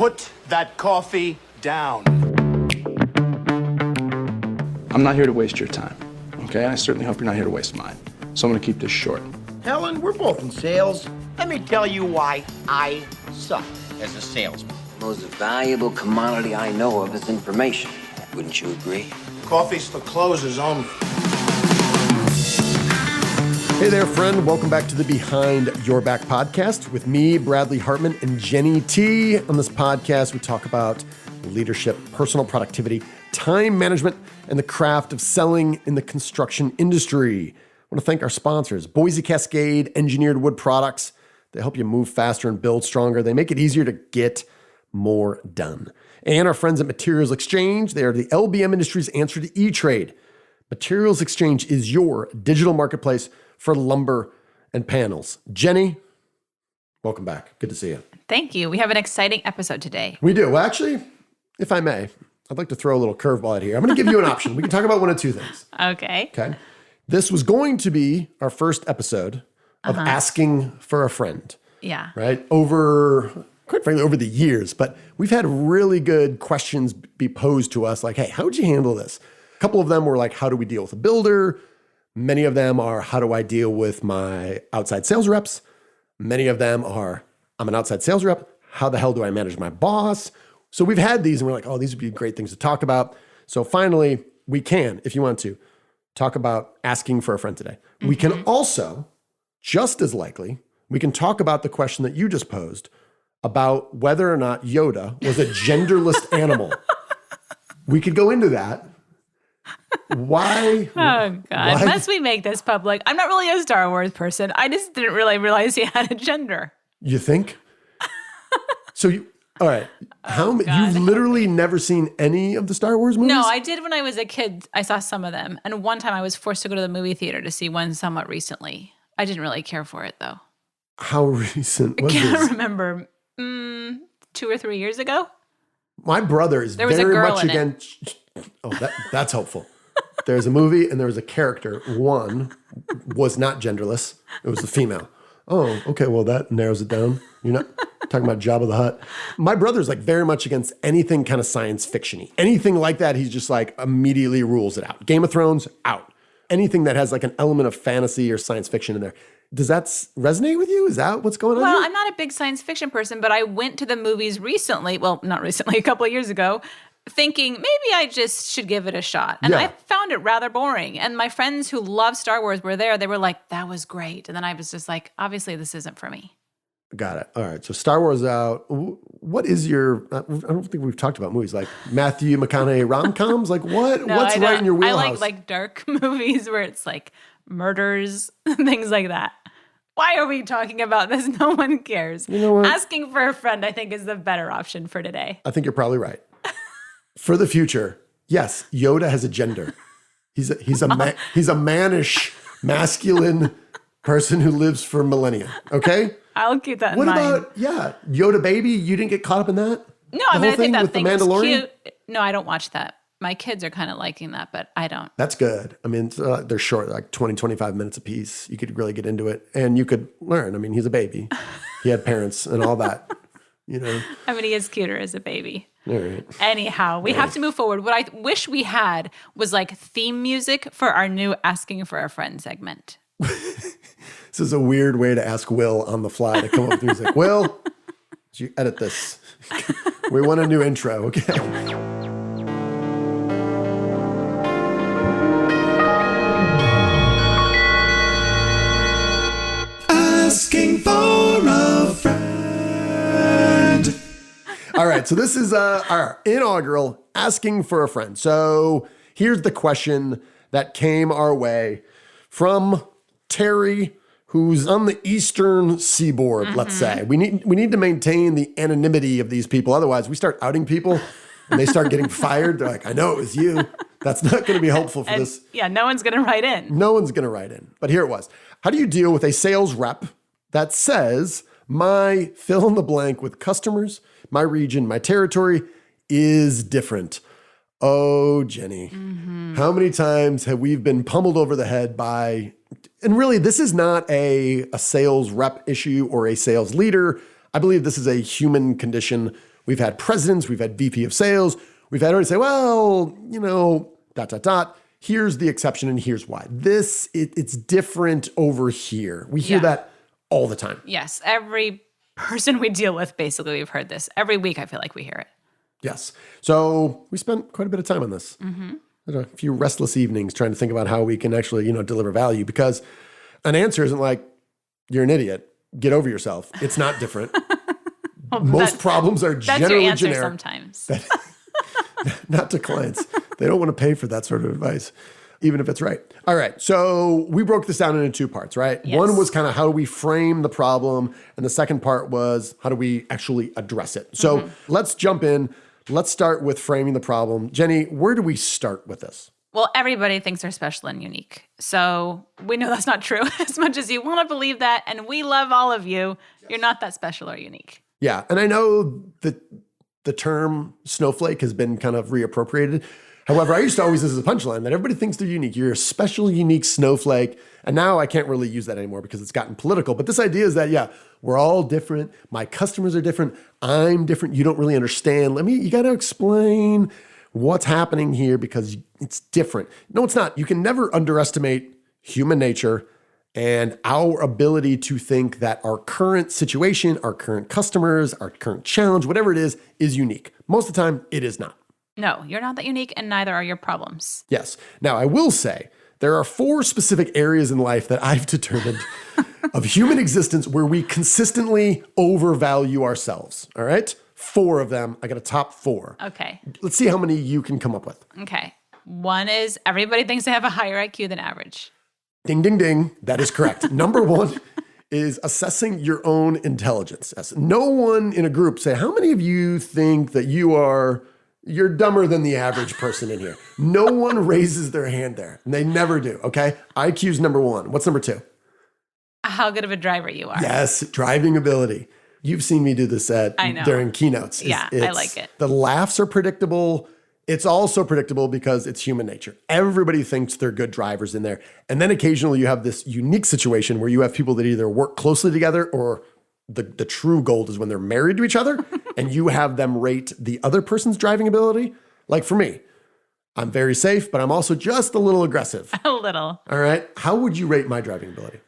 Put that coffee down. I'm not here to waste your time, okay? I certainly hope you're not here to waste mine. So I'm gonna keep this short. Helen, we're both in sales. Let me tell you why I suck as a salesman. Most valuable commodity I know of is information. Wouldn't you agree? Coffee's for closers only. Hey there, friend. Welcome back to the Behind Your Back podcast with me, Bradley Hartman, and Jenny T. On this podcast, we talk about leadership, personal productivity, time management, and the craft of selling in the construction industry. I want to thank our sponsors, Boise Cascade Engineered Wood Products. They help you move faster and build stronger. They make it easier to get more done. And our friends at Materials Exchange. They are the LBM industry's answer to E-Trade. Materials Exchange is your digital marketplace for lumber and panels. Jenny, welcome back. Good to see you. Thank you. We have an exciting episode today. We do. Well, actually, if I may, I'd like to throw a little curveball out here. I'm going to give you an option. We can talk about one of two things. Okay. Okay. This was going to be our first episode of asking for a friend. Yeah. Right? Quite frankly, over the years, but we've had really good questions be posed to us like, hey, how would you handle this? A couple of them were like, how do we deal with a builder? Many of them are, how do I deal with my outside sales reps? Many of them are, I'm an outside sales rep. How the hell do I manage my boss? So we've had these and we're like, oh, these would be great things to talk about. So finally, we can, if you want to, talk about asking for a friend today. Mm-hmm. We can also, just as likely, we can talk about the question that you just posed about whether or not Yoda was a genderless animal. We could go into that. Why? Oh, God. Unless we make this public. I'm not really a Star Wars person. I just didn't really realize he had a gender. You think? All right. You've literally never seen any of the Star Wars movies? No, I did when I was a kid. I saw some of them. And one time I was forced to go to the movie theater to see one somewhat recently. I didn't really care for it, though. How recent was I this? can't remember. 2 or 3 years ago? My brother is very much against... Oh, that's helpful. There's a movie and there was a character. One was not genderless. It was a female. Oh, okay. Well, that narrows it down. You're not talking about Jabba the Hutt. My brother's like very much against anything kind of science fiction-y. Anything like that, he's just like immediately rules it out. Game of Thrones, out. Anything that has like an element of fantasy or science fiction in there. Does that resonate with you? Is that what's going on Well, here? I'm not a big science fiction person, but I went to the movies recently. Well, not recently, a couple of years ago, thinking maybe I just should give it a shot. And I found it rather boring. And my friends who love Star Wars were there. They were like, that was great. And then I was just like, obviously this isn't for me. Got it. All right. So Star Wars out. What is your, I don't think we've talked about movies like Matthew McConaughey rom-coms. Like what's right in your wheelhouse? I like dark movies where it's like murders, things like that. Why are we talking about this? No one cares. You know what? Asking for a friend, I think, is the better option for today. I think you're probably right. For the future, yes, Yoda has a gender. He's a mannish, masculine person who lives for millennia. Okay? I'll keep that in mind. What about, Yoda baby? You didn't get caught up in that? No, I mean, I think that thing was Mandalorian? cute. No, I don't watch that. My kids are kind of liking that, but I don't. That's good. I mean, they're short, like 20, 25 minutes a piece. You could really get into it and you could learn. I mean, he's a baby. He had parents and all that, you know. I mean, he is cuter as a baby. All right. Anyhow, we have to move forward. What I wish we had was like theme music for our new Asking for a Friend segment. This is a weird way to ask Will on the fly to come up with music. Will, did you edit this? We want a new intro, okay? Asking for a friend. All right, so this is our inaugural Asking for a Friend. So here's the question that came our way from Terry, who's on the eastern seaboard, let's say. We need to maintain the anonymity of these people. Otherwise, we start outing people and they start getting fired. They're like, I know it was you. That's not going to be helpful for this. Yeah, no one's going to write in. No one's going to write in. But here it was. How do you deal with a sales rep that says, my fill in the blank with customers, my region, my territory is different? Oh, Jenny, how many times have we been pummeled over the head by, and really this is not a sales rep issue or a sales leader. I believe this is a human condition We've had presidents, we've had VP of sales, we've had everybody say, well, here's the exception and here's why. It's different over here. We hear that all the time. Yes. Every person we deal with, basically, we've heard this. Every week, I feel like we hear it. Yes. So we spent quite a bit of time on this. Mm-hmm. A few restless evenings trying to think about how we can actually, deliver value, because an answer isn't like, you're an idiot, get over yourself. It's not different. Well, Most problems are that's generally your answer generic. sometimes. Not to clients. They don't want to pay for that sort of advice, even if it's right. All right. So we broke this down into 2 parts, right? Yes. One was kind of how do we frame the problem? And the second part was how do we actually address it? So let's jump in. Let's start with framing the problem. Jenny, where do we start with this? Well, everybody thinks they're special and unique. So we know that's not true. As much as you want to believe that, and we love all of you, you're not that special or unique. Yeah. And I know that the term snowflake has been kind of reappropriated. However, I used to always use as a punchline that everybody thinks they're unique. You're a special, unique snowflake. And now I can't really use that anymore because it's gotten political. But this idea is that, we're all different. My customers are different. I'm different. You don't really understand. You got to explain what's happening here because it's different. No, it's not. You can never underestimate human nature and our ability to think that our current situation, our current customers, our current challenge, whatever it is unique. Most of the time, it is not. No, you're not that unique, and neither are your problems. Yes. Now, I will say there are 4 specific areas in life that I've determined of human existence where we consistently overvalue ourselves. All right? 4 of them. I got a top 4. Okay. Let's see how many you can come up with. Okay. One is everybody thinks they have a higher IQ than average. Ding, ding, ding. That is correct. Number 1 is assessing your own intelligence. Yes. No one in a group say, how many of you think that you're dumber than the average person in here? No one raises their hand there. And they never do, okay? IQ's number 1. What's number 2? How good of a driver you are. Yes, driving ability. You've seen me do this during keynotes. I like it. The laughs are predictable. It's also predictable because it's human nature. Everybody thinks they're good drivers in there. And then occasionally you have this unique situation where you have people that either work closely together or the true gold is when they're married to each other and you have them rate the other person's driving ability. Like for me, I'm very safe, but I'm also just a little aggressive. A little. All right. How would you rate my driving ability?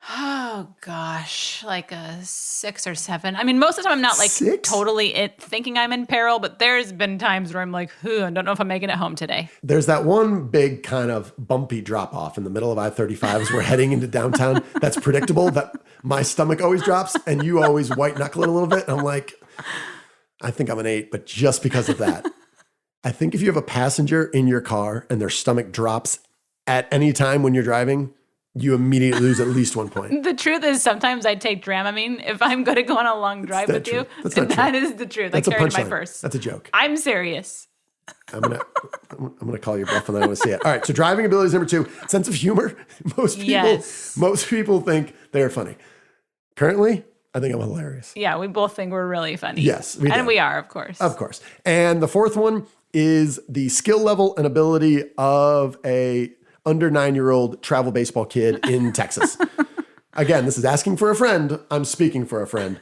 Oh, gosh, like a 6 or 7. I mean, most of the time I'm not like 6? totally thinking I'm in peril, but there's been times where I'm like, I don't know if I'm making it home today. There's that one big kind of bumpy drop off in the middle of I-35 as we're heading into downtown. That's predictable that my stomach always drops and you always white knuckle it a little bit. And I'm like, I think I'm an 8, but just because of that. I think if you have a passenger in your car and their stomach drops at any time when you're driving, you immediately lose at least 1 point. The truth is sometimes I take Dramamine if I'm going to go on a long drive with you. That's not true. That is the truth. That's I carry it in my punchline. purse. That's a joke. I'm serious. I'm gonna call your bluff and I want to see it. All right, so driving ability is number 2. Sense of humor. Most people think they're funny. Currently, I think I'm hilarious. Yeah, we both think we're really funny. Yes, we do. And we are, of course. Of course. And the 4th one is the skill level and ability of a under 9-year-old travel baseball kid in Texas. Again, this is asking for a friend. I'm speaking for a friend.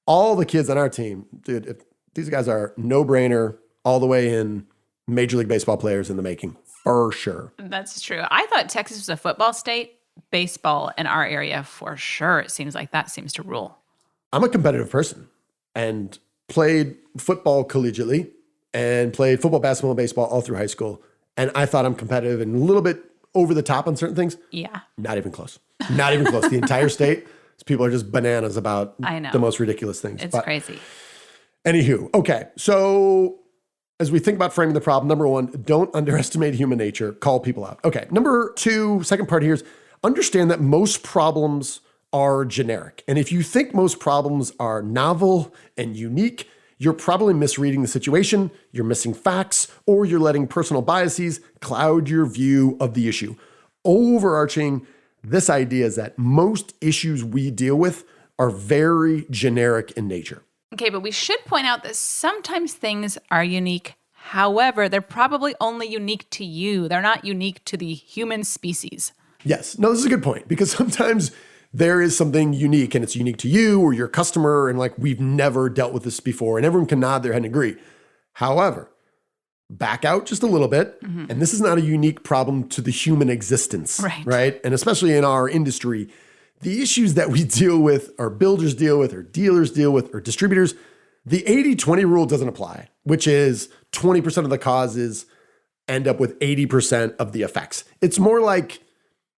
All the kids on our team, dude, these guys are no-brainer, all the way in Major League Baseball players in the making, for sure. That's true. I thought Texas was a football state. Baseball in our area, for sure. It seems like that seems to rule. I'm a competitive person and played football collegiately and played football, basketball, and baseball all through high school. And I thought I'm competitive and a little bit over the top on certain things. Yeah. Not even close. Not even close. The entire state, people are just bananas about the most ridiculous things. It's crazy. Anywho, okay. So as we think about framing the problem, number 1, don't underestimate human nature. Call people out. Okay. Number 2, second part here is understand that most problems are generic. And if you think most problems are novel and unique, you're probably misreading the situation, you're missing facts, or you're letting personal biases cloud your view of the issue. Overarching, this idea is that most issues we deal with are very generic in nature. Okay, but we should point out that sometimes things are unique. However, they're probably only unique to you. They're not unique to the human species. Yes. No, this is a good point because sometimes there is something unique and it's unique to you or your customer. And like, we've never dealt with this before, and everyone can nod their head and agree. However, back out just a little bit. And this is not a unique problem to the human existence, right? And especially in our industry, the issues that we deal with, our builders deal with, or dealers deal with, or distributors, the 80-20 rule doesn't apply, which is 20% of the causes end up with 80% of the effects. It's more like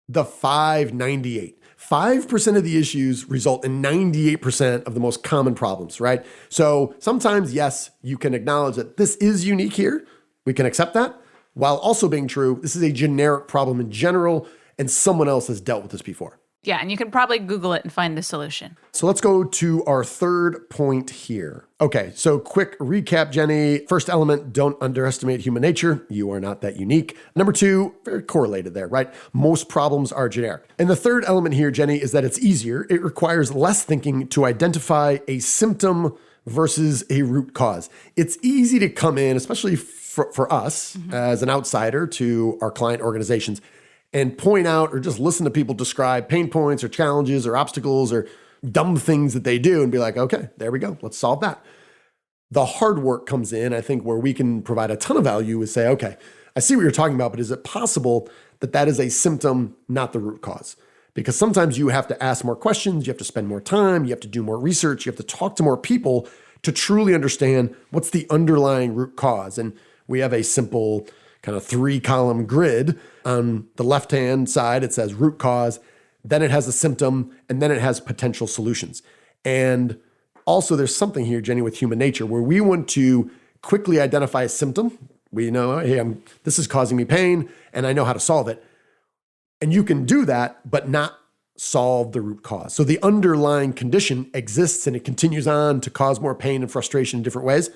the 5-98. 5% of the issues result in 98% of the most common problems, right? So sometimes, yes, you can acknowledge that this is unique here. We can accept that, while also being true, this is a generic problem in general, and someone else has dealt with this before. Yeah, and you can probably Google it and find the solution. So let's go to our third point here. Okay, so quick recap, Jenny. First element, don't underestimate human nature. You are not that unique. Number two, very correlated there, right? Most problems are generic. And the third element here, Jenny, is that it's easier. It requires less thinking to identify a symptom versus a root cause. It's easy to come in, especially for us as an outsider to our client organizations, and point out or just listen to people describe pain points or challenges or obstacles or dumb things that they do and be like, okay, there we go. Let's solve that. The hard work comes in, I think, where we can provide a ton of value is say, okay, I see what you're talking about, but is it possible that that is a symptom, not the root cause? Because sometimes you have to ask more questions, you have to spend more time, you have to do more research, you have to talk to more people to truly understand what's the underlying root cause. And we have a simple kind of 3-column grid. On the left-hand side, it says root cause, then it has a symptom, and then it has potential solutions. And also there's something here, Jenny, with human nature, where we want to quickly identify a symptom. We know, hey, this is causing me pain, and I know how to solve it. And you can do that, but not solve the root cause. So the underlying condition exists, and it continues on to cause more pain and frustration in different ways.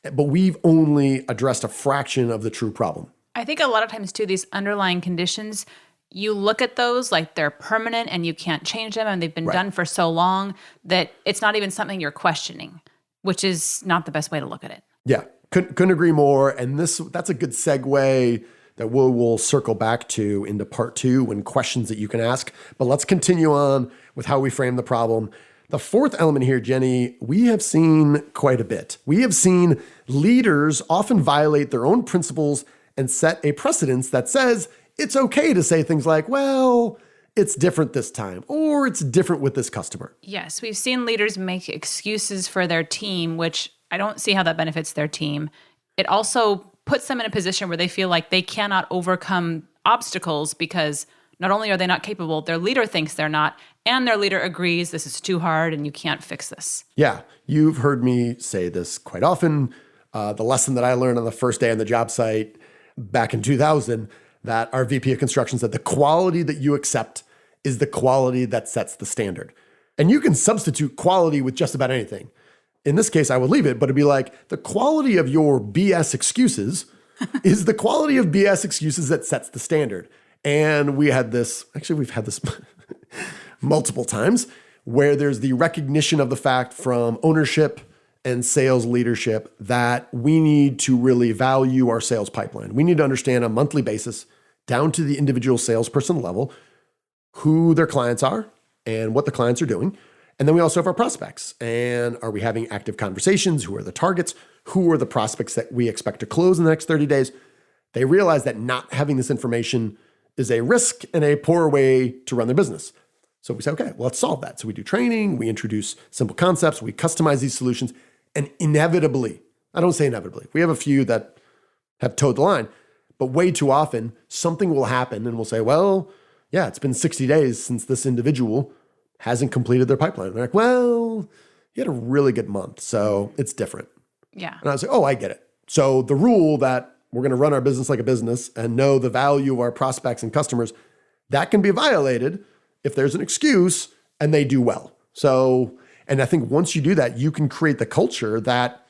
But we've only addressed a fraction of the true problem. I think a lot of times too, these underlying conditions, you look at those like they're permanent and you can't change them, and they've been done for so long that it's not even something you're questioning, which is not the best way to look at it. Yeah, couldn't agree more. And that's a good segue that we'll circle back to into part 2 when questions that you can ask. But let's continue on with how we frame the problem. The fourth element here, Jenny, we have seen quite a bit. We have seen leaders often violate their own principles and set a precedence that says it's okay to say things like, well, it's different this time, or it's different with this customer. Yes, we've seen leaders make excuses for their team, which I don't see how that benefits their team. It also puts them in a position where they feel like they cannot overcome obstacles because not only are they not capable, their leader thinks they're not, and their leader agrees this is too hard and you can't fix this. Yeah, you've heard me say this quite often. The lesson that I learned on the first day on the job site back in 2000, that our VP of construction said the quality that you accept is the quality that sets the standard. And you can substitute quality with just about anything. In this case, I would leave it, but it'd be like the quality of your BS excuses is the quality of BS excuses that sets the standard. And we've had this multiple times where there's the recognition of the fact from ownership and sales leadership that we need to really value our sales pipeline. We need to understand on a monthly basis, down to the individual salesperson level, who their clients are and what the clients are doing. And then we also have our prospects. And are we having active conversations? Who are the targets? Who are the prospects that we expect to close in the next 30 days? They realize that not having this information is a risk and a poor way to run their business. So we say, okay, well, let's solve that. So we do training, we introduce simple concepts, we customize these solutions, and inevitably, I don't say inevitably, we have a few that have towed the line, but way too often something will happen and we'll say, well, yeah, it's been 60 days since this individual hasn't completed their pipeline. And they're like, well, you had a really good month, so it's different. Yeah. And I was like, oh, I get it. So the rule that we're going to run our business like a business and know the value of our prospects and customers, that can be violated if there's an excuse and they do well. So, and I think once you do that, you can create the culture that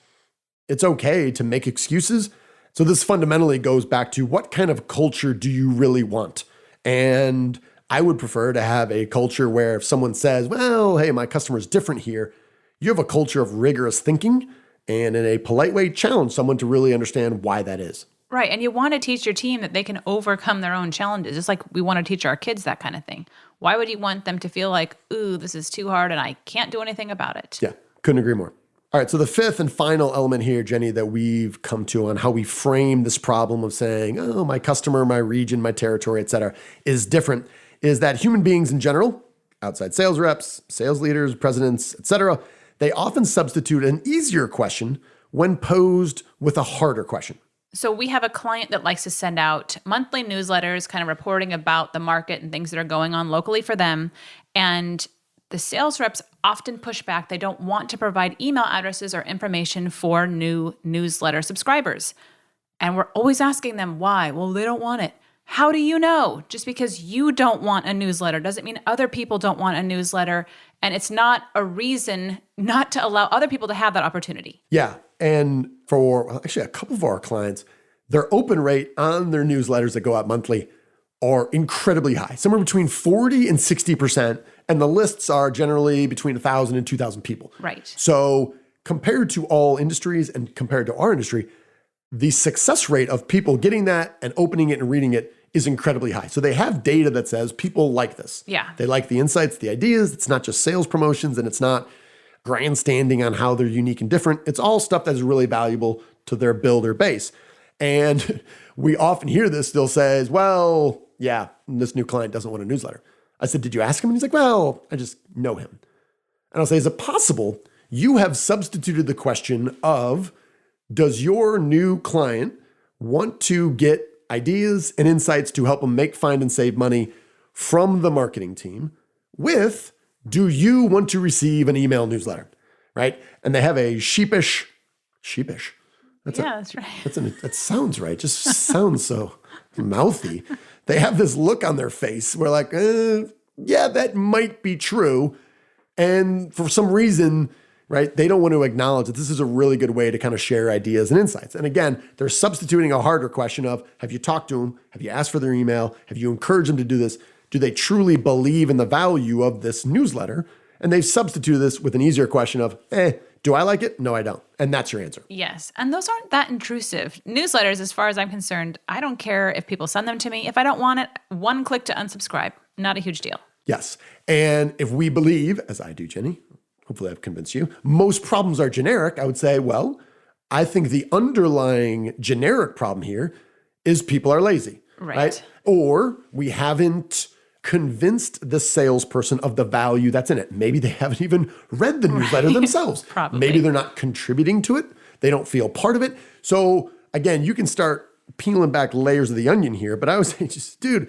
it's okay to make excuses. So this fundamentally goes back to what kind of culture do you really want? And I would prefer to have a culture where if someone says, well, hey, my customer's different here, you have a culture of rigorous thinking and in a polite way challenge someone to really understand why that is. Right. And you want to teach your team that they can overcome their own challenges. Just like we want to teach our kids that kind of thing. Why would you want them to feel like, ooh, this is too hard and I can't do anything about it? Yeah, couldn't agree more. All right, so the fifth and final element here, Jenny, that we've come to on how we frame this problem of saying, oh, my customer, my region, my territory, et cetera, is different, is that human beings in general, outside sales reps, sales leaders, presidents, et cetera, they often substitute an easier question when posed with a harder question. So we have a client that likes to send out monthly newsletters, kind of reporting about the market and things that are going on locally for them. And the sales reps often push back. They don't want to provide email addresses or information for new newsletter subscribers. And we're always asking them why. Well, they don't want it. How do you know? Just because you don't want a newsletter doesn't mean other people don't want a newsletter. And it's not a reason not to allow other people to have that opportunity. Yeah. And for actually a couple of our clients, their open rate on their newsletters that go out monthly are incredibly high, somewhere between 40 and 60%. And the lists are generally between 1,000 and 2,000 people. Right. So compared to all industries and compared to our industry, the success rate of people getting that and opening it and reading it is incredibly high. So they have data that says people like this. Yeah. They like the insights, the ideas. It's not just sales promotions and it's not grandstanding on how they're unique and different. It's all stuff that's really valuable to their builder base. And we often hear this. They'll say, well, yeah, this new client doesn't want a newsletter. I said, did you ask him? And he's like, well, I just know him. And I'll say, is it possible you have substituted the question of, does your new client want to get ideas and insights to help them make, find, and save money from the marketing team with, do you want to receive an email newsletter, right? And they have a sheepish. That's right. That sounds right. Just sounds so mouthy. They have this look on their face where like, yeah, that might be true. And for some reason, right, they don't want to acknowledge that this is a really good way to kind of share ideas and insights. And again, they're substituting a harder question of, have you talked to them? Have you asked for their email? Have you encouraged them to do this? Do they truly believe in the value of this newsletter? And they've substituted this with an easier question of, do I like it? No, I don't. And that's your answer. Yes. And those aren't that intrusive. Newsletters, as far as I'm concerned, I don't care if people send them to me. If I don't want it, one click to unsubscribe. Not a huge deal. Yes. And if we believe, as I do, Jenny, hopefully I've convinced you, most problems are generic, I would say, well, I think the underlying generic problem here is people are lazy. Right? Or we haven't convinced the salesperson of the value that's in it. Maybe they haven't even read the newsletter themselves. Probably. Maybe they're not contributing to it. They don't feel part of it. So again, you can start peeling back layers of the onion here, but I would say just, dude,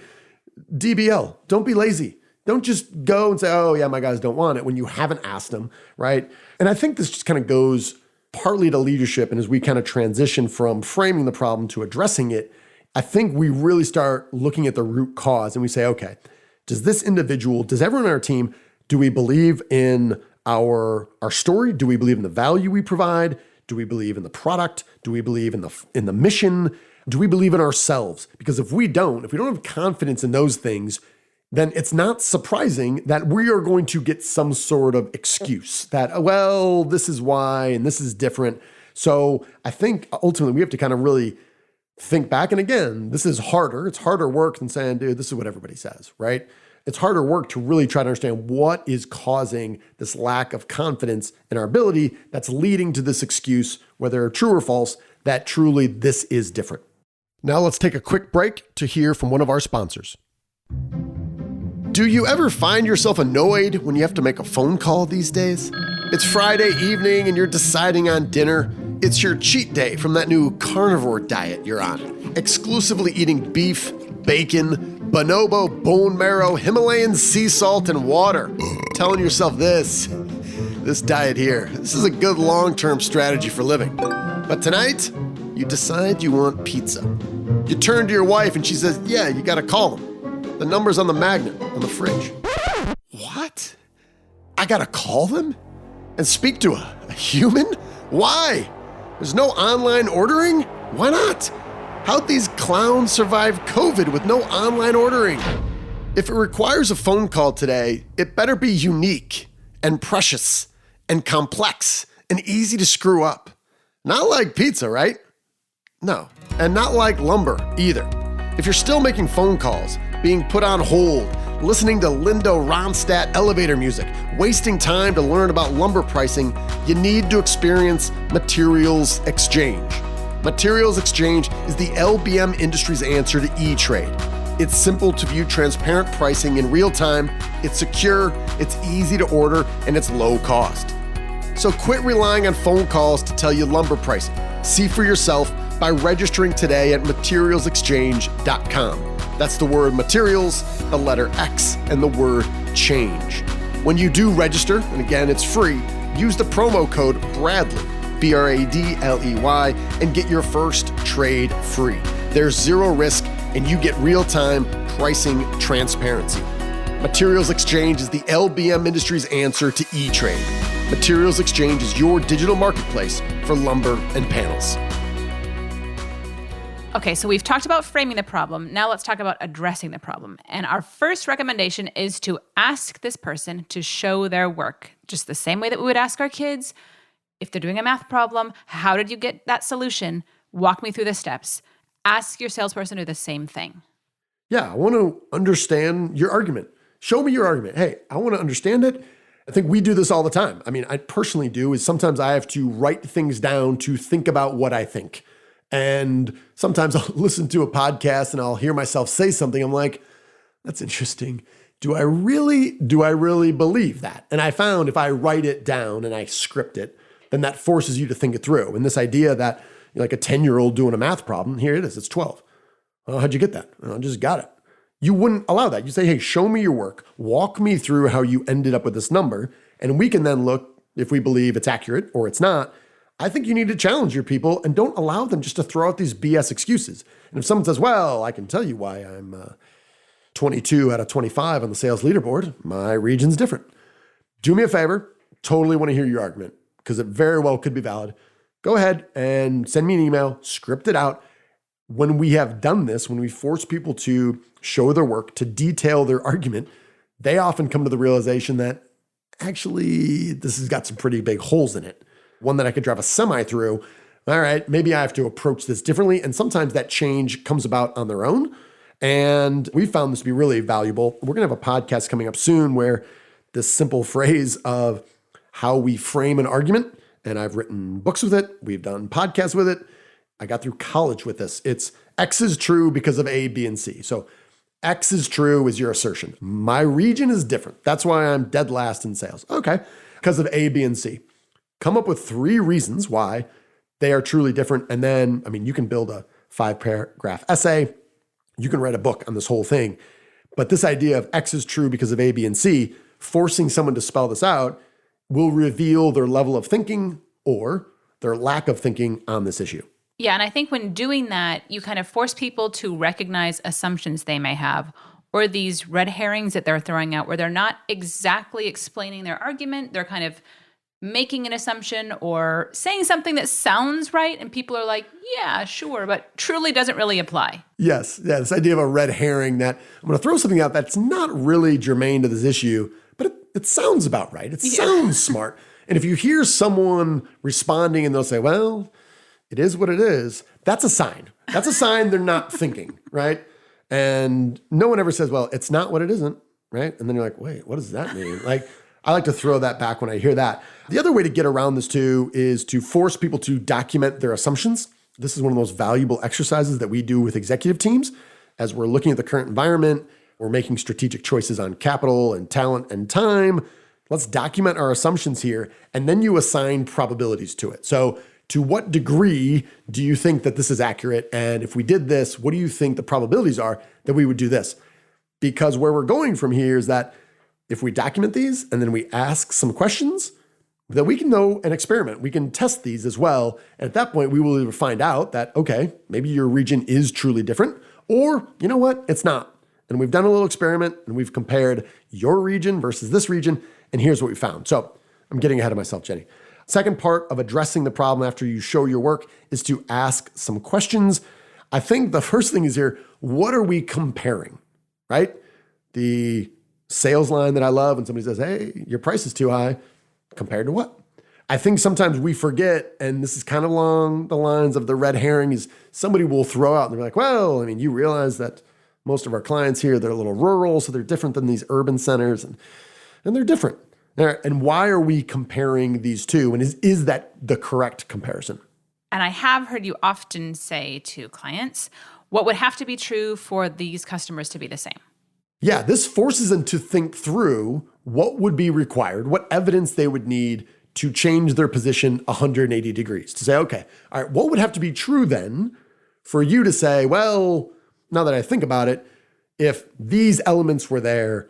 DBL, don't be lazy. Don't just go and say, oh yeah, my guys don't want it when you haven't asked them, right? And I think this just kind of goes partly to leadership. And as we kind of transition from framing the problem to addressing it, I think we really start looking at the root cause and we say, okay, does this individual, does everyone on our team, do we believe in our story? Do we believe in the value we provide? Do we believe in the product? Do we believe in the mission? Do we believe in ourselves? Because if we don't have confidence in those things, then it's not surprising that we are going to get some sort of excuse that, well, this is why, and this is different. So I think ultimately we have to kind of really think back. And again, this is harder. It's harder work than saying, dude, this is what everybody says, right? It's harder work to really try to understand what is causing this lack of confidence in our ability that's leading to this excuse, whether true or false, that truly this is different. Now let's take a quick break to hear from one of our sponsors. Do you ever find yourself annoyed when you have to make a phone call these days? It's Friday evening and you're deciding on dinner. It's your cheat day from that new carnivore diet you're on. Exclusively eating beef, bacon, bonobo, bone marrow, Himalayan sea salt, and water. Telling yourself this diet here, this is a good long-term strategy for living. But tonight, you decide you want pizza. You turn to your wife and she says, yeah, you gotta call them. The number's on the magnet on the fridge. What? I gotta call them? And speak to a human? Why? There's no online ordering? Why not? How'd these clowns survive COVID with no online ordering? If it requires a phone call today, it better be unique and precious and complex and easy to screw up. Not like pizza, right? No, and not like lumber either. If you're still making phone calls, being put on hold, listening to Lindo Ronstadt elevator music, wasting time to learn about lumber pricing, you need to experience Materials Exchange. Materials Exchange is the LBM industry's answer to E-Trade. It's simple to view transparent pricing in real time, it's secure, it's easy to order, and it's low cost. So quit relying on phone calls to tell you lumber pricing. See for yourself by registering today at materialsexchange.com. That's the word materials, the letter X, and the word change. When you do register, and again, it's free, use the promo code BRADLEY, BRADLEY, and get your first trade free. There's zero risk, and you get real-time pricing transparency. Materials Exchange is the LBM industry's answer to E-Trade. Materials Exchange is your digital marketplace for lumber and panels. Okay, so we've talked about framing the problem. Now let's talk about addressing the problem. And our first recommendation is to ask this person to show their work, just the same way that we would ask our kids. If they're doing a math problem, how did you get that solution? Walk me through the steps. Ask your salesperson to do the same thing. Yeah, I want to understand your argument. Show me your argument. Hey, I want to understand it. I think we do this all the time. I mean, I personally do, is sometimes I have to write things down to think about what I think. And sometimes I'll listen to a podcast and I'll hear myself say something. I'm like, that's interesting. Do I really believe that? And I found if I write it down and I script it, then that forces you to think it through. And this idea that you're like a 10-year-old doing a math problem, here it is, it's 12. How'd you get that? I just got it. You wouldn't allow that. You say, hey, show me your work. Walk me through how you ended up with this number. And we can then look if we believe it's accurate or it's not. I think you need to challenge your people and don't allow them just to throw out these BS excuses. And if someone says, well, I can tell you why I'm 22 out of 25 on the sales leaderboard, my region's different. Do me a favor, totally want to hear your argument because it very well could be valid. Go ahead and send me an email, script it out. When we have done this, when we force people to show their work, to detail their argument, they often come to the realization that actually this has got some pretty big holes in it. One that I could drive a semi through. All right, maybe I have to approach this differently. And sometimes that change comes about on their own. And we found this to be really valuable. We're going to have a podcast coming up soon where this simple phrase of how we frame an argument, and I've written books with it. We've done podcasts with it. I got through college with this. It's X is true because of A, B, and C. So X is true is your assertion. My region is different. That's why I'm dead last in sales. Okay, because of A, B, and C. Come up with 3 reasons why they are truly different. And then, you can build a 5-paragraph essay. You can write a book on this whole thing. But this idea of X is true because of A, B, and C, forcing someone to spell this out will reveal their level of thinking or their lack of thinking on this issue. Yeah, and I think when doing that, you kind of force people to recognize assumptions they may have or these red herrings that they're throwing out where they're not exactly explaining their argument. They're kind of making an assumption or saying something that sounds right, and people are like, yeah, sure, but truly doesn't really apply. Yes, yeah, this idea of a red herring that I'm going to throw something out that's not really germane to this issue, but it sounds about right. It sounds smart. And if you hear someone responding and they'll say, well, it is what it is, that's a sign. That's a sign they're not thinking, right? And no one ever says, well, it's not what it isn't, right? And then you're like, wait, what does that mean? I like to throw that back when I hear that. The other way to get around this too is to force people to document their assumptions. This is one of those valuable exercises that we do with executive teams. As we're looking at the current environment, we're making strategic choices on capital and talent and time. Let's document our assumptions here, and then you assign probabilities to it. So to what degree do you think that this is accurate? And if we did this, what do you think the probabilities are that we would do this? Because where we're going from here is that if we document these and then we ask some questions, then we can know an experiment. We can test these as well. And at that point, we will either find out that, okay, maybe your region is truly different, or you know what, it's not. And we've done a little experiment and we've compared your region versus this region. And here's what we found. So I'm getting ahead of myself, Jenny. Second part of addressing the problem after you show your work is to ask some questions. I think the first thing is here, what are we comparing, right? The sales line that I love when somebody says, hey, your price is too high, compared to what? I think sometimes we forget, and this is kind of along the lines of the red herring, is somebody will throw out and they're like, well, I mean, you realize that most of our clients here, they're a little rural, so they're different than these urban centers, and they're different. And why are we comparing these two? And is that the correct comparison? And I have heard you often say to clients, what would have to be true for these customers to be the same? Yeah, this forces them to think through what would be required, what evidence they would need to change their position 180 degrees. To say, okay, all right, what would have to be true then for you to say, well, now that I think about it, if these elements were there,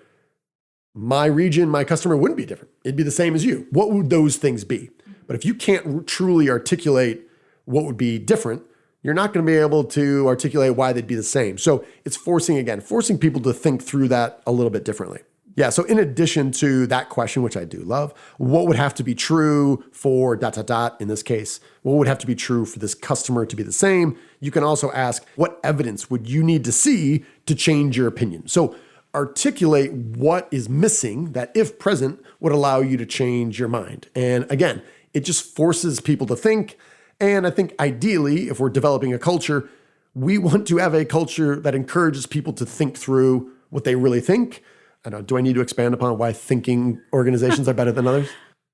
my region, my customer wouldn't be different. It'd be the same as you. What would those things be? But if you can't truly articulate what would be different, you're not going to be able to articulate why they'd be the same. So it's forcing people to think through that a little bit differently. Yeah, so in addition to that question, which I do love, what would have to be true for ... in this case? What would have to be true for this customer to be the same? You can also ask, what evidence would you need to see to change your opinion? So articulate what is missing that, if present, would allow you to change your mind. And again, it just forces people to think. And I think ideally, if we're developing a culture, we want to have a culture that encourages people to think through what they really think. I don't know, do I need to expand upon why thinking organizations are better than others?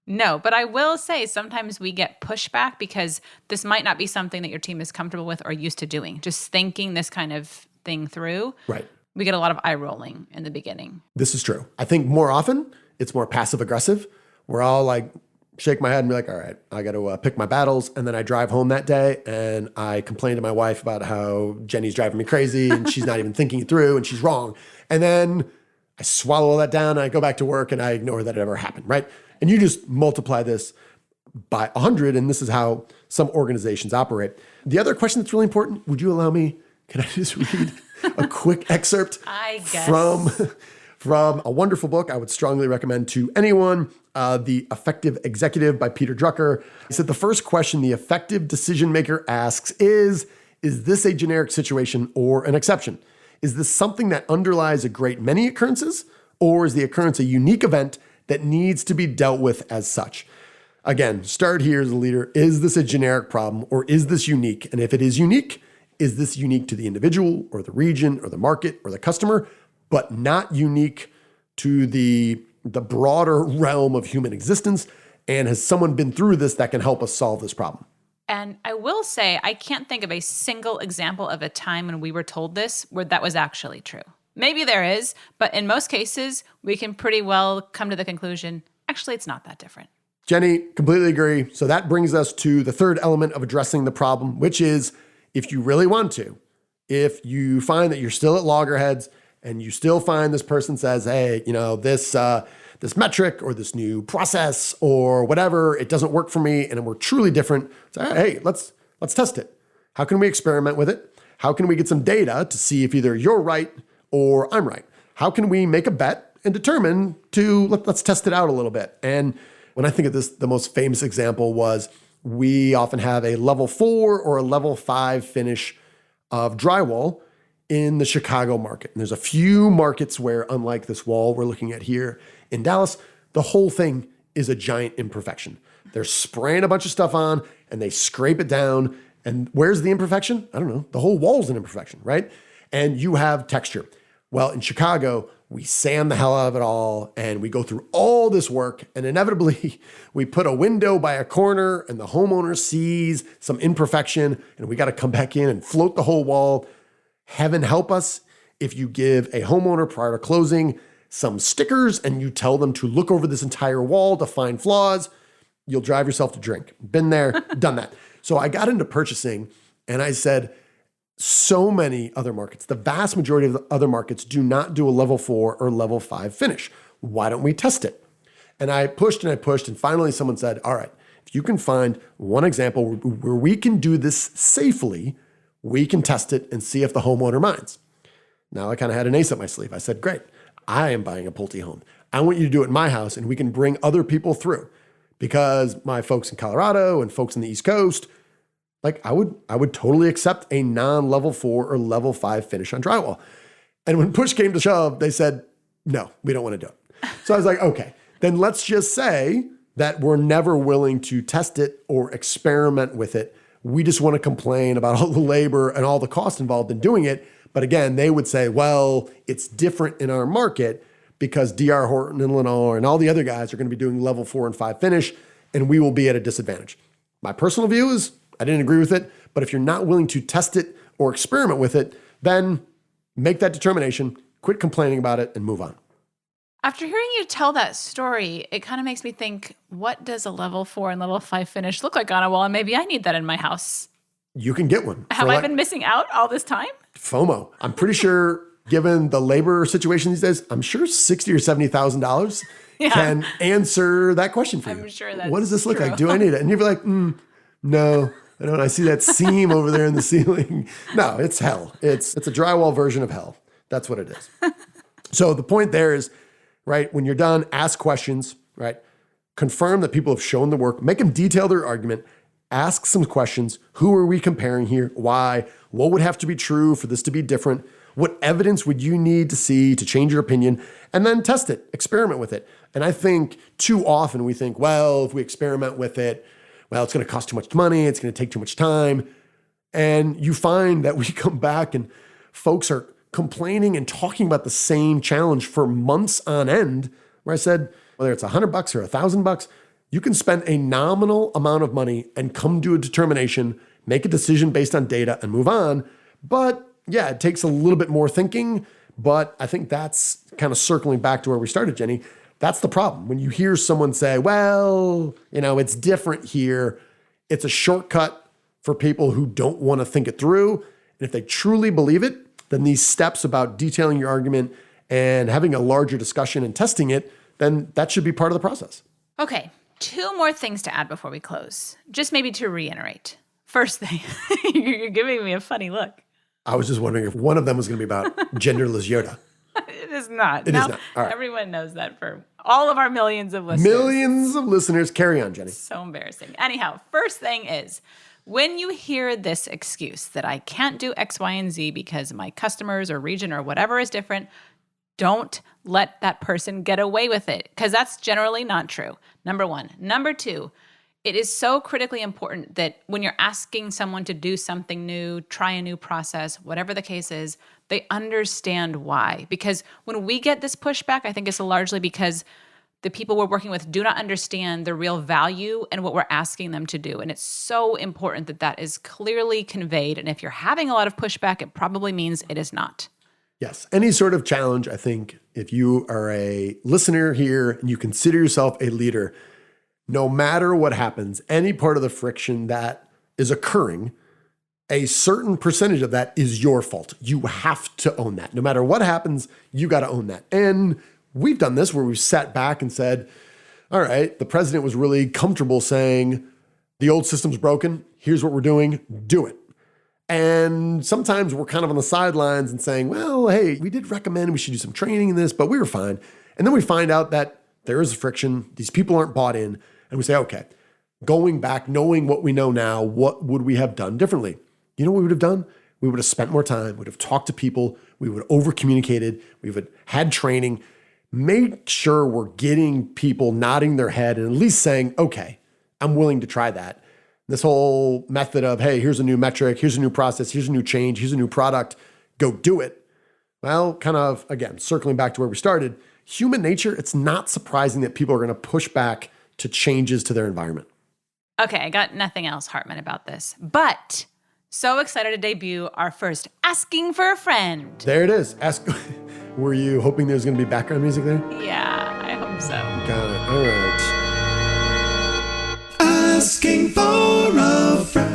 No, but I will say sometimes we get pushback because this might not be something that your team is comfortable with or used to doing. Just thinking this kind of thing through. Right. We get a lot of eye rolling in the beginning. This is true. I think more often it's more passive aggressive. We're all like, shake my head and be like, all right, I got to pick my battles. And then I drive home that day and I complain to my wife about how Jenny's driving me crazy and she's not even thinking it through and she's wrong. And then I swallow all that down and I go back to work and I ignore that it ever happened, right? And you just multiply this by 100, and this is how some organizations operate. The other question that's really important, would you allow me, can I just read a quick excerpt I guess. from a wonderful book I would strongly recommend to anyone, The Effective Executive by Peter Drucker. He said, the first question the effective decision maker asks is this a generic situation or an exception? Is this something that underlies a great many occurrences, or is the occurrence a unique event that needs to be dealt with as such? Again, start here as a leader. Is this a generic problem, or is this unique? And if it is unique, is this unique to the individual or the region or the market or the customer, but not unique to the broader realm of human existence? And has someone been through this that can help us solve this problem? And I will say, I can't think of a single example of a time when we were told this where that was actually true. Maybe there is, but in most cases, we can pretty well come to the conclusion, actually, it's not that different. Jenny, completely agree. So that brings us to the third element of addressing the problem, which is if you really want to, if you find that you're still at loggerheads and you still find this person says, hey, this metric or this new process or whatever, it doesn't work for me and we're truly different. Say, hey, let's test it. How can we experiment with it? How can we get some data to see if either you're right or I'm right? How can we make a bet and determine let's test it out a little bit? And when I think of this, the most famous example was we often have a level 4 or a level 5 finish of drywall in the Chicago market. And there's a few markets where, unlike this wall we're looking at here in Dallas, the whole thing is a giant imperfection. They're spraying a bunch of stuff on and they scrape it down. And where's the imperfection? I don't know. The whole wall's an imperfection, right? And you have texture. Well, in Chicago, we sand the hell out of it all and we go through all this work and inevitably we put a window by a corner and the homeowner sees some imperfection and we got to come back in and float the whole wall. Heaven help us if you give a homeowner prior to closing some stickers and you tell them to look over this entire wall to find flaws, you'll drive yourself to drink. Been there, done that. So I got into purchasing and I said, so many other markets, the vast majority of the other markets do not do a level 4 or level 5 finish. Why don't we test it? And I pushed and finally someone said, all right, if you can find one example where we can do this safely, we can test it and see if the homeowner minds. Now I kind of had an ace up my sleeve. I said, great, I am buying a Pulte home. I want you to do it in my house and we can bring other people through because my folks in Colorado and folks in the East Coast, like I would totally accept a non-level 4 or level 5 finish on drywall. And when push came to shove, they said, no, we don't want to do it. So I was like, okay, then let's just say that we're never willing to test it or experiment with it. We just want to complain about all the labor and all the cost involved in doing it. But again, they would say, well, it's different in our market because D.R. Horton and Lennar and all the other guys are going to be doing level 4 and 5 finish, and we will be at a disadvantage. My personal view is I didn't agree with it, but if you're not willing to test it or experiment with it, then make that determination, quit complaining about it, and move on. After hearing you tell that story, it kind of makes me think, what does a level 4 and level 5 finish look like on a wall? And maybe I need that in my house. You can get one. Have I been missing out all this time? FOMO. I'm pretty sure, given the labor situation these days, I'm sure $60,000 or $70,000 can answer that question for you. I'm sure that's what does this look true. like? Do I need it? And you'd be like, no, I don't. I see that seam over there in the ceiling. No, it's hell. It's a drywall version of hell. That's what it is. So the point there is, right, when you're done, ask questions, right? Confirm that people have shown the work, make them detail their argument, ask some questions. Who are we comparing here? Why? What would have to be true for this to be different? What evidence would you need to see to change your opinion? And then test it, experiment with it. And I think too often we think, well, if we experiment with it, well, it's going to cost too much money. It's going to take too much time. And you find that we come back and folks are complaining and talking about the same challenge for months on end, where I said, whether it's $100 or $1,000, you can spend a nominal amount of money and come to a determination, make a decision based on data and move on. But yeah, it takes a little bit more thinking, but I think that's kind of circling back to where we started, Jenny. That's the problem. When you hear someone say, well, it's different here, it's a shortcut for people who don't want to think it through. And if they truly believe it, then these steps about detailing your argument and having a larger discussion and testing it, then that should be part of the process. Okay, 2 more things to add before we close. Just maybe to reiterate. First thing, you're giving me a funny look. I was just wondering if one of them was going to be about genderless Yoda. It is not. It is not. All right. Everyone knows that for all of our millions of listeners. Millions of listeners. Carry on, Jenny. So embarrassing. Anyhow, first thing is, when you hear this excuse that I can't do X, Y, and Z because my customers or region or whatever is different, don't let that person get away with it, because that's generally not true. Number one. Number two, it is so critically important that when you're asking someone to do something new, try a new process, whatever the case is, they understand why. Because when we get this pushback, I think it's largely because the people we're working with do not understand the real value and what we're asking them to do. And it's so important that that is clearly conveyed. And if you're having a lot of pushback, it probably means it is not. Yes. Any sort of challenge, I think, if you are a listener here and you consider yourself a leader, no matter what happens, any part of the friction that is occurring, a certain percentage of that is your fault. You have to own that. No matter what happens, you got to own that. And we've done this where we've sat back and said, all right, the president was really comfortable saying, the old system's broken. Here's what we're doing. Do it. And sometimes we're kind of on the sidelines and saying, well, hey, we did recommend we should do some training in this, but we were fine. And then we find out that there is friction. These people aren't bought in. And we say, okay, going back, knowing what we know now, what would we have done differently? You know what we would have done? We would have spent more time. We would have talked to people. We would have over-communicated. We would have had training. Make sure we're getting people nodding their head and at least saying, okay, I'm willing to try that. This whole method of, hey, here's a new metric, here's a new process, here's a new change, here's a new product, go do it. Well, kind of, again, circling back to where we started, human nature, it's not surprising that people are going to push back to changes to their environment. Okay, I got nothing else, Hartman, about this. But so excited to debut our first Asking for a Friend. There it is. Were you hoping there was going to be background music there? Yeah, I hope so. Got it. All right. Asking for a friend.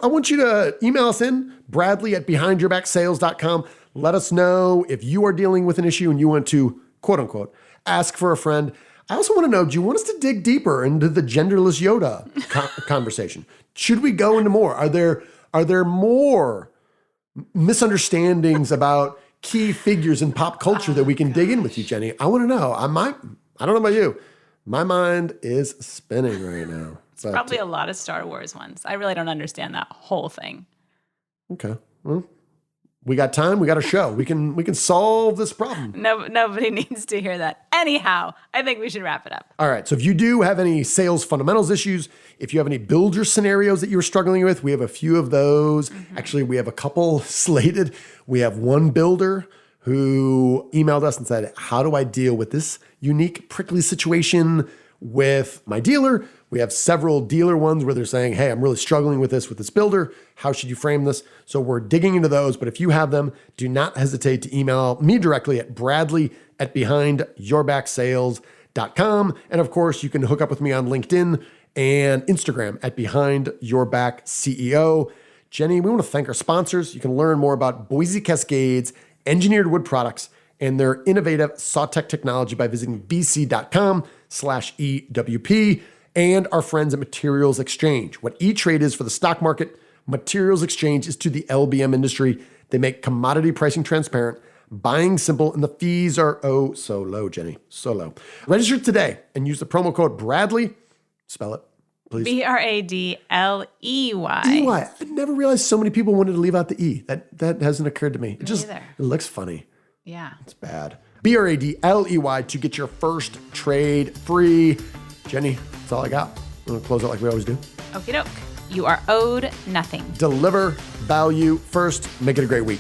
I want you to email us in, bradley@behindyourbacksales.com. Let us know if you are dealing with an issue and you want to, quote unquote, ask for a friend. I also want to know, do you want us to dig deeper into the genderless Yoda conversation? Should we go into more? Are there more misunderstandings about key figures in pop culture that we can dig in with you, Jenny? I want to know. I don't know about you. My mind is spinning right now. But, probably a lot of Star Wars ones. I really don't understand that whole thing. Okay. Well, We got time. We got a show. We can solve this problem. No, nobody needs to hear that. Anyhow, I think we should wrap it up. All right. So if you do have any sales fundamentals issues, if you have any builder scenarios that you're struggling with, we have a few of those. Actually, we have a couple slated. We have one builder who emailed us and said, how do I deal with this unique prickly situation with my dealer? We have several dealer ones where they're saying, hey, I'm really struggling with this builder. How should you frame this? So we're digging into those. But if you have them, do not hesitate to email me directly at bradley@behindyourbacksales.com. And of course, you can hook up with me on LinkedIn and Instagram at BehindYourBackCEO. Jenny, we want to thank our sponsors. You can learn more about Boise Cascade's engineered wood products and their innovative Sawtech technology by visiting bc.com/EWP. And our friends at Materials Exchange. What E-Trade is for the stock market, Materials Exchange is to the LBM industry. They make commodity pricing transparent, buying simple, and the fees are oh so low, Jenny, so low. Register today and use the promo code Bradley. Spell it, please. BRADLEY. EY. I never realized so many people wanted to leave out the E. That hasn't occurred to me. It either. It looks funny. Yeah. It's bad. BRADLEY to get your first trade free. Jenny, that's all I got. I'm going to close it like we always do. Okie doke. You are owed nothing. Deliver value first. Make it a great week.